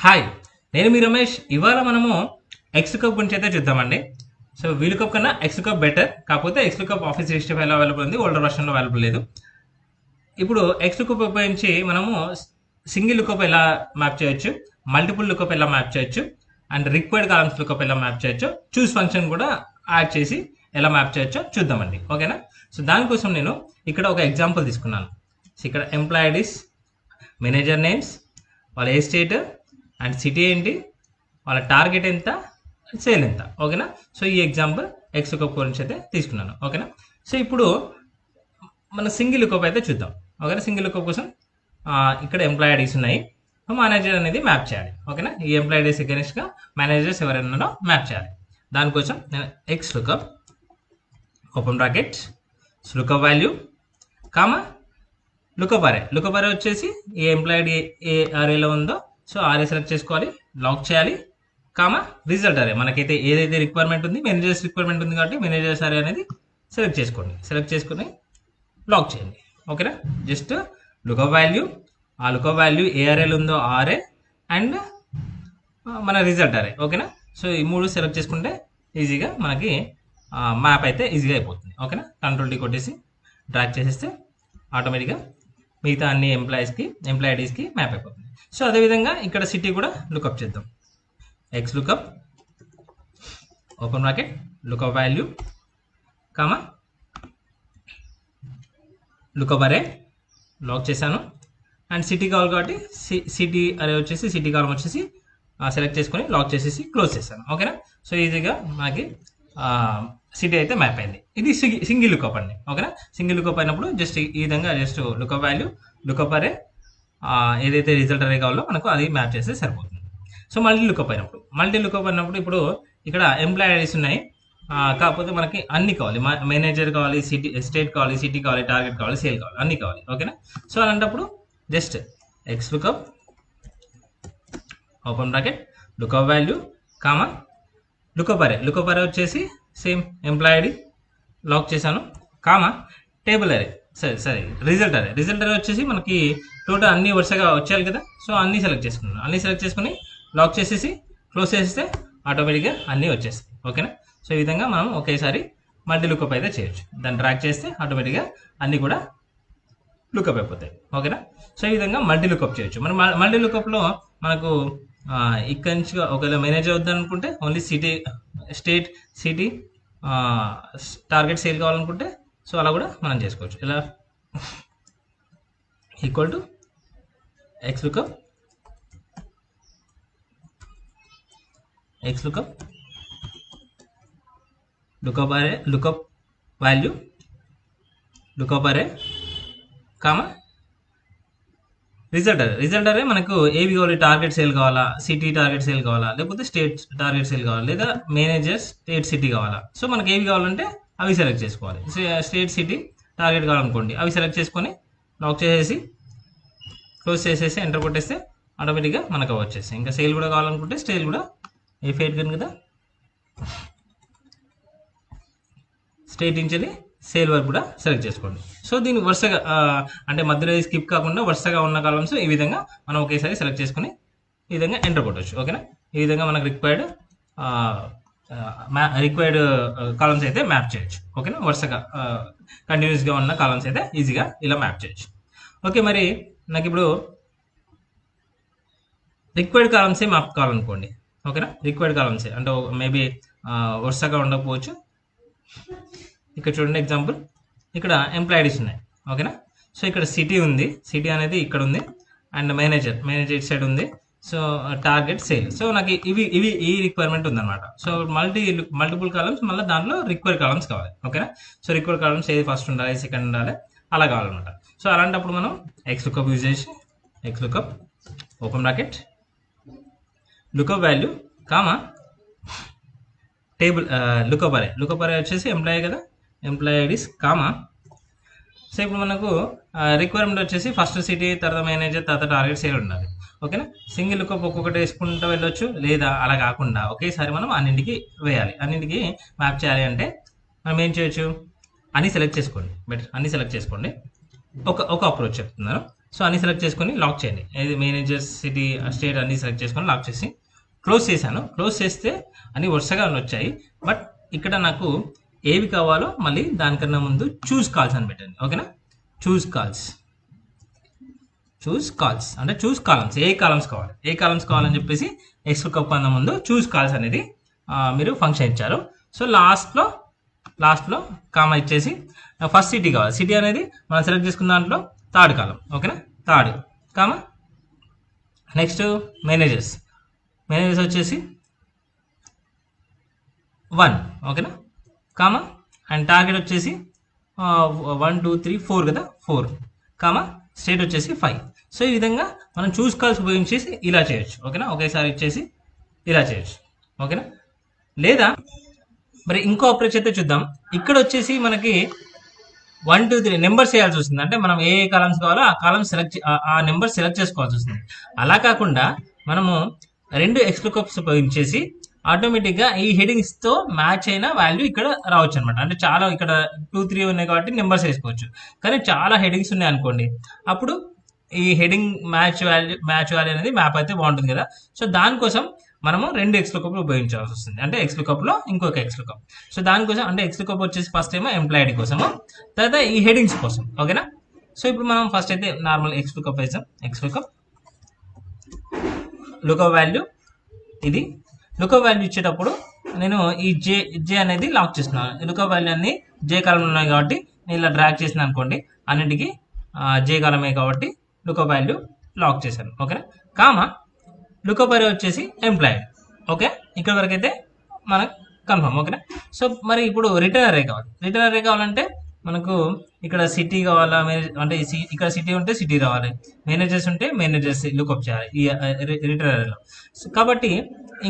Hi, నేను మీ రమేష్. ఇవాళ మనము ఎక్స్లుకప్ గురించి అయితే చూద్దామండి. సో వీలుకప్ కన్నా ఎక్స్లుకప్ బెటర్, కాకపోతే ఎక్స్లుకప్ ఆఫీస్ 365లో అవైలబుల్ ఉంది, ఓల్డర్ వర్షన్లో అవైలబుల్ లేదు. ఇప్పుడు ఎక్స్లుకప్ ఉపయోగించి మనము సింగిల్ లుకప్ ఎలా మ్యాప్ చేయొచ్చు, మల్టిపుల్ లుకప్ ఎలా మ్యాప్ చేయొచ్చు, అండ్ రిక్వైర్డ్ కాలమ్స్ లుకప్ ఎలా మ్యాప్ చేయొచ్చు, చూస్ ఫంక్షన్ కూడా యాడ్ చేసి ఎలా మ్యాప్ చేయొచ్చో చూద్దామండి. ఓకేనా? సో దానికోసం నేను ఇక్కడ ఒక ఎగ్జాంపుల్ తీసుకున్నాను. సో ఇక్కడ ఎంప్లాయ్ ఐడీస్, మేనేజర్ నేమ్స్, వాళ్ళ ఏ స్టేట్ అండ్ సిటీ ఏంటి, వాళ్ళ టార్గెట్ ఎంత, సేల్ ఎంత. ఓకేనా? సో ఈ ఎగ్జాంపుల్ ఎక్స్లుకప్ గురించి అయితే తీసుకున్నాను. ఓకేనా? సో ఇప్పుడు మన సింగిల్ లుకప్ అయితే చూద్దాం. ఓకేనా? సింగిల్ లుకప్ కోసం ఇక్కడ ఎంప్లాయ్ ఐడీస్ ఉన్నాయి, మేనేజర్ అనేది మ్యాప్ చేయాలి. ఓకేనా? ఈ ఎంప్లాయ్ ఐడీస్ అగైన్స్ట్గా మేనేజర్స్ ఎవరైనా మ్యాప్ చేయాలి. దానికోసం నేను xlookup open bracket lookup value comma lookup array. Lookup array వచ్చేసి ఏ ఎంప్లాయ్ ఐడి ఏ అరేలో ఉందో సో ఆర్ఏ సెలెక్ట్ చేసుకోవాలి, లాక్ చేయాలి, కామా రిజల్ట్ అరే. మనకైతే ఏదైతే రిక్వైర్మెంట్ ఉంది, మేనేజర్స్ రిక్వైర్మెంట్ ఉంది కాబట్టి మేనేజర్స్ అరే అనేది సెలెక్ట్ చేసుకోండి. సెలెక్ట్ చేసుకుని లాక్ చేయండి. ఓకేనా? జస్ట్ లుకప్ వాల్యూ, ఆ లుకప్ వాల్యూ ఏ అరేలో ఉందో ఆర్ఏ అండ్ మన రిజల్ట్ అరే. ఓకేనా? సో ఈ మూడు సెలెక్ట్ చేసుకుంటే ఈజీగా మనకి మ్యాప్ అయితే ఈజీగా అయిపోతుంది. ఓకేనా? కంట్రోల్ డి కొట్టేసి డ్రాగ్ చేసేస్తే ఆటోమేటిక్గా మిగతా అన్ని ఎంప్లాయ్ ఐడీస్కి మ్యాప్ అయిపోతుంది. సో అదేవిధంగా ఇక్కడ సిటీ కూడా లుకప్ చేద్దాం. X lookup open bracket lookup value comma lookup అరే, లాక్ చేశాను. అండ్ సిటీ కావాలి కాబట్టి సిటీ అరే వచ్చేసి సిటీ కాలం వచ్చేసి సెలెక్ట్ చేసుకొని లాక్ చేసేసి క్లోజ్ చేశాను. ఓకేనా? సో ఈజీగా మనకి సిటీ అయితే మ్యాప్ అయింది. ఇది సింగిల్ లుకప్ అండి. ఓకేనా? సింగిల్ లుకప్ అయినప్పుడు జస్ట్ ఈ విధంగా జస్ట్ లుకప్ వాల్యూ, లుకప్ అరే, ఏదైతే రిజల్ట్ అరే కావాలో మనకు అది మ్యాప్ చేస్తే సరిపోతుంది. సో మల్టీ లుకప్ అయినప్పుడు ఇప్పుడు ఇక్కడ ఎంప్లాయ్ ఐడీస్ ఉన్నాయి, కాకపోతే మనకి అన్ని కావాలి. మేనేజర్ కావాలి, స్టేట్ కావాలి, సిటీ కావాలి, టార్గెట్ కావాలి, సేల్ కావాలి, అన్ని కావాలి. ఓకేనా? సో అలాంటప్పుడు just X lookup open bracket lookup value comma lookup array వచ్చేసి సేమ్ ఎంప్లాయ్ ఐడి లాక్ చేశాను, కామా టేబుల్ అరే సరే రిజల్ట్ అరే వచ్చేసి మనకి టోటల్ అన్ని వరుసగా వచ్చేయాలి కదా. సో అన్ని సెలెక్ట్ చేసుకుని లాక్ చేసేసి క్లోజ్ చేసేస్తే ఆటోమేటిక్గా అన్నీ వచ్చేస్తాయి. ఓకేనా? సో ఈ విధంగా మనం ఒకేసారి మల్టీ లుకప్ అయితే చేయొచ్చు. దాన్ని డ్రాగ్ చేస్తే ఆటోమేటిక్గా అన్నీ కూడా లుకప్ అయిపోతాయి. ఓకేనా? సో ఈ విధంగా మల్టీ లుకప్ చేయొచ్చు. మరి మల్టీ లుకప్లో మనకు ఇక్కడి నుంచి ఒకవేళ మేనేజర్ వద్దనుకుంటే only state city target sale కావాలనుకుంటే సో అలా కూడా మనం చేసుకోవచ్చు. ఇలా equal to X lookup lookup value lookup అరే కామా రిజల్ట్ అరే మనకు ఏవి కావాలి, టార్గెట్ సేల్ కావాలా, సిటీ టార్గెట్ సేల్ కావాలా, లేకపోతే స్టేట్ టార్గెట్ సేల్ కావాలా, లేదా మేనేజర్ స్టేట్ సిటీ కావాలా. సో మనకి ఏవి కావాలంటే అవి సెలెక్ట్ చేసుకోవాలి. స్టేట్ సిటీ టార్గెట్ కావాలనుకోండి, అవి సెలెక్ట్ చేసుకొని లాక్ చేసేసి క్లోజ్ చేసేసి ఎంటర్ కొట్టేస్తే ఆటోమేటిక్గా మనకు వచ్చేస్తాయి. ఇంకా సేల్ కూడా కావాలనుకుంటే సేల్ కూడా F8 కదా, స్టేట్ నుంచి సేల్ వరకు కూడా సెలెక్ట్ చేసుకోండి. సో దీన్ని వరుసగా అంటే మధ్యలో స్కిప్ కాకుండా వరుసగా ఉన్న కాలమ్స్ ఈ విధంగా మనం ఒకేసారి సెలెక్ట్ చేసుకుని ఈ విధంగా ఎంటర్ కొట్టవచ్చు. ఓకేనా? ఈ విధంగా మనకు రిక్వైర్డ్ కాలమ్స్ అయితే మ్యాప్ చేయొచ్చు. ఓకేనా? వరుసగా కంటిన్యూస్గా ఉన్న కాలమ్స్ అయితే ఈజీగా ఇలా మ్యాప్ చేయొచ్చు. ఓకే, మరి నాకు ఇప్పుడు రిక్వైర్డ్ కాలమ్సే మ్యాప్ కావాలనుకోండి. ఓకేనా? రిక్వైర్డ్ కాలమ్సే అంటే మేబీ వరుసగా ఉండకపోవచ్చు. ఇక్కడ చూడండి ఎగ్జాంపుల్, ఇక్కడ ఎంప్లాయ్ ఐడీస్ ఉన్నాయి. ఓకేనా? సో ఇక్కడ సిటీ ఉంది, సిటీ అనేది ఇక్కడ ఉంది, అండ్ మేనేజర్ ఇటు సైడ్ ఉంది. So target sale. సో నాకు ఇవి ఈ రిక్వైర్మెంట్ ఉందన్నమాట. సో మల్టిపుల్ కాలమ్స్, మళ్ళీ దాంట్లో రిక్వైర్డ్ కాలమ్స్ కావాలి. ఓకేనా? సో రిక్వైర్డ్ కాలమ్స్ ఏది ఫస్ట్ ఉండాలి, సెకండ్ ఉండాలి, అలా కావాలన్నమాట. సో అలాంటప్పుడు మనం ఎక్స్ లుకప్ యూజ్ చేసి X lookup open bracket lookup value comma table lookup array వచ్చేసి ఎంప్లాయ్ కదా, ఎంప్లాయ్ ఐడీస్ కామా. సో ఇప్పుడు మనకు రిక్వైర్మెంట్ వచ్చేసి ఫస్ట్ సిటీ, తర్వాత మేనేజర్, తర్వాత టార్గెట్ సేల్ ఉండాలి. ఓకేనా? సింగిల్ లుకప్ ఒక్కొక్కటి వేసుకుంటూ వెళ్ళొచ్చు, లేదా అలా కాకుండా ఒకేసారి మనం అన్నింటికి వేయాలి, అన్నింటికి మ్యాప్ చేయాలి అంటే మనం ఏం చేయొచ్చు, అన్నీ సెలెక్ట్ చేసుకోండి. బెటర్ అన్నీ సెలెక్ట్ చేసుకోండి. ఒక అప్రోచ్ చెప్తున్నాను. సో అన్ని సెలెక్ట్ చేసుకొని లాక్ చేయండి. ఇది మేనేజర్, సిటీ, స్టేట్ అన్ని సెలెక్ట్ చేసుకొని లాక్ చేసి క్లోజ్ చేశాను. క్లోజ్ చేస్తే అన్ని వరుసగా వచ్చాయి. బట్ ఇక్కడ నాకు ఏవి కావాలో మళ్ళీ దానికన్నా ముందు చూస్ కాల్స్ అని పెట్టండి. ఓకేనా, చూస్ కాల్స్ అంటే చూస్ కాలమ్స్, ఏ కాలమ్స్ కావాలని చెప్పేసి ఎక్స్క్లూకప్ కన్నా ముందు చూస్ కాల్స్ అనేది మీరు ఫంక్షన్ ఇచ్చారు. సో లాస్ట్లో కామా ఇచ్చేసి ఫస్ట్ సిటీ కావాలి. సిటీ అనేది మనం సెలెక్ట్ చేసుకున్న దాంట్లో థర్డ్ కాలం. ఓకేనా, థర్డ్ కామా. నెక్స్ట్ మేనేజర్స్ వచ్చేసి 1. ఓకేనా, కామా. అండ్ టార్గెట్ వచ్చేసి 1 2 3 4 కదా, 4 కామా. స్టేట్ వచ్చేసి 5. సో ఈ విధంగా మనం చూస్ కాల్స్ ఉపయోగించేసి ఇలా చేయొచ్చు. ఓకేనా, ఒకేసారి ఇచ్చేసి ఇలా చేయొచ్చు. ఓకేనా, లేదా మరి ఇంకో అప్రోచ్ అయితే చూద్దాం. ఇక్కడ వచ్చేసి మనకి 1 2 3 నెంబర్స్ వేయాల్సి వస్తుంది. అంటే మనం ఏ కాలమ్స్ కావాలో ఆ కాలమ్స్ ఆ నెంబర్ సెలెక్ట్ చేసుకోవాల్సి వస్తుంది. అలా కాకుండా మనము 2 ఎక్స్క్లూకప్స్ ఉపయోగించేసి ఆటోమేటిక్గా ఈ హెడింగ్స్తో మ్యాచ్ అయిన వాల్యూ ఇక్కడ రావచ్చు అనమాట. అంటే చాలా ఇక్కడ 2 3 ఉన్నాయి కాబట్టి నెంబర్స్ వేసుకోవచ్చు. కానీ చాలా హెడింగ్స్ ఉన్నాయి అనుకోండి, అప్పుడు ఈ హెడింగ్ మ్యాచ్ వాల్యూ అనేది మ్యాప్ అయితే బాగుంటుంది కదా. సో దానికోసం మనము 2 ఎక్స్క్లూకప్లు ఉపయోగించాల్సి వస్తుంది. అంటే ఎక్స్క్లూకప్లో ఇంకొక ఎక్స్క్లూకప్. సో దానికోసం అంటే ఎక్స్క్లూకప్ వచ్చేసి ఫస్ట్ ఏమో ఎంప్లాయ్ ఐడి కోసము, తర్వాత ఈ హెడింగ్స్ కోసం. ఓకేనా, సో ఇప్పుడు మనం ఫస్ట్ అయితే నార్మల్ ఎక్స్క్లూకప్ వేసాం. ఎక్స్క్లూకప్ లుకప్ వాల్యూ, ఇది లుకప్ వాల్యూ ఇచ్చేటప్పుడు నేను ఈ జే అనేది లాక్ చేస్తున్నాను. లుకప్ వాల్యూ అన్ని జే కాలంలో ఉన్నాయి కాబట్టి నేను ఇలా డ్రాగ్ చేసిన అనుకోండి, అన్నింటికి జే కాలమే కాబట్టి లుకప్ వాల్యూ లాక్ చేశాను. ఓకేనా, కామా లుకప్ అరే వచ్చేసి ఎంప్లాయిడ్. ఓకే, ఇక్కడ వరకు అయితే మనకు కన్ఫర్మ్. ఓకేనా, సో మరి ఇప్పుడు రిటర్న్ అరే కావాలి. రిటర్న్ అరే కావాలంటే మనకు ఇక్కడ సిటీ కావాలా, అంటే ఇక్కడ సిటీ ఉంటే సిటీ రావాలి, మేనేజర్స్ ఉంటే మేనేజర్స్ లుకప్ చేయాలి ఈ రిటర్న్ అరేలో. కాబట్టి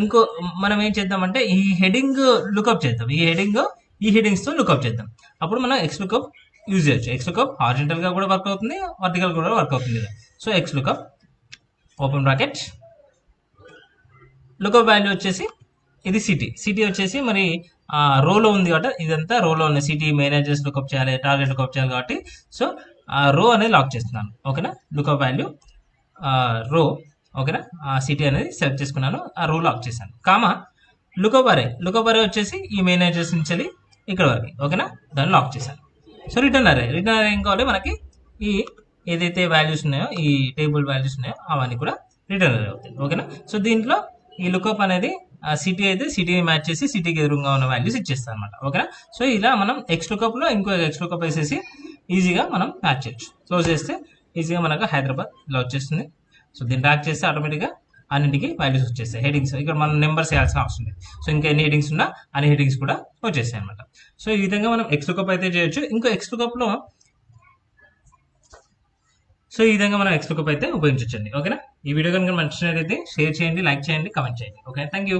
ఇంకో మనం ఏం చేద్దామంటే ఈ హెడింగ్ లుకప్ చేద్దాం. ఈ హెడింగ్స్తో లుకప్ చేద్దాం. అప్పుడు మనం ఎక్స్లుకప్ యూజ్ చేయొచ్చు. ఎక్స్లుకప్ హారిజాంటల్గా కూడా వర్క్ అవుతుంది, వర్టికల్ కూడా వర్క్ అవుతుంది. So xlookup open bracket, lookup value వచ్చేసి ఇది సిటీ వచ్చేసి మరి రోలో ఉంది కాబట్టి ఇదంతా రోలో ఉంది. సిటీ మేనేజర్స్ లుకప్ చేయాలి, టార్గెట్ లుకప్ చేయాలి కాబట్టి సో రో అనేది లాక్ చేస్తున్నాను. ఓకేనా, లుకప్ వాల్యూ రో. ఓకేనా, సిటీ అనేది సెలెక్ట్ చేసుకున్నాను, ఆ రో లాక్ చేశాను. కామా లుకప్ అరే వచ్చేసి ఈ మేనేజర్స్ నుంచి ఇక్కడ వరకు. ఓకేనా, దాన్ని లాక్ చేశాను. సో రిటర్న్ అరే ఏం కావాలి మనకి, ఈ ఏదైతే వాల్యూస్ ఉన్నాయో, ఈ టేబుల్ వాల్యూస్ ఉన్నాయో అవన్నీ కూడా రిటర్న్ అరే అవుతాయి. ఓకేనా, సో దీంట్లో ఈ లుకప్ అనేది సిటీ అయితే సిటీని మ్యాచ్ చేసి సిటీకి ఎదురుగా ఉన్న వాల్యూస్ ఇచ్చేస్తాను అనమాట. ఓకేనా, సో ఇలా మనం ఎక్స్లుకప్లో ఇంకో ఎక్స్లుకప్ వేసేసి ఈజీగా మనం మ్యాచ్ చేయొచ్చు. క్లోజ్ చేస్తే ఈజీగా మనకు హైదరాబాద్ ఇలా వచ్చేస్తుంది. సో దీన్ని ట్రాక్ చేస్తే ఆటోమేటిక్గా అన్నింటికి వాల్యూస్ వచ్చేస్తాయి. హెడింగ్స్ ఇక్కడ మనం నెంబర్స్ వేయాల్సిన అవసరం లేదు. సో ఇంకా ఎన్ని హెడింగ్స్ ఉన్నా అన్ని హెడింగ్స్ కూడా వచ్చేస్తాయి అనమాట. సో ఈ విధంగా మనం ఎక్స్లుకప్ అయితే చేయొచ్చు. ఇంకో ఎక్స్లుకప్లో మనం ఎక్స్లుకప్ అయితే ఉపయోగించండి. ఓకేనా, ఈ వీడియో కనుక నచ్చినట్లయితే షేర్ చేయండి, లైక్ చేయండి, కమెంట్ చేయండి. Okay, thank you.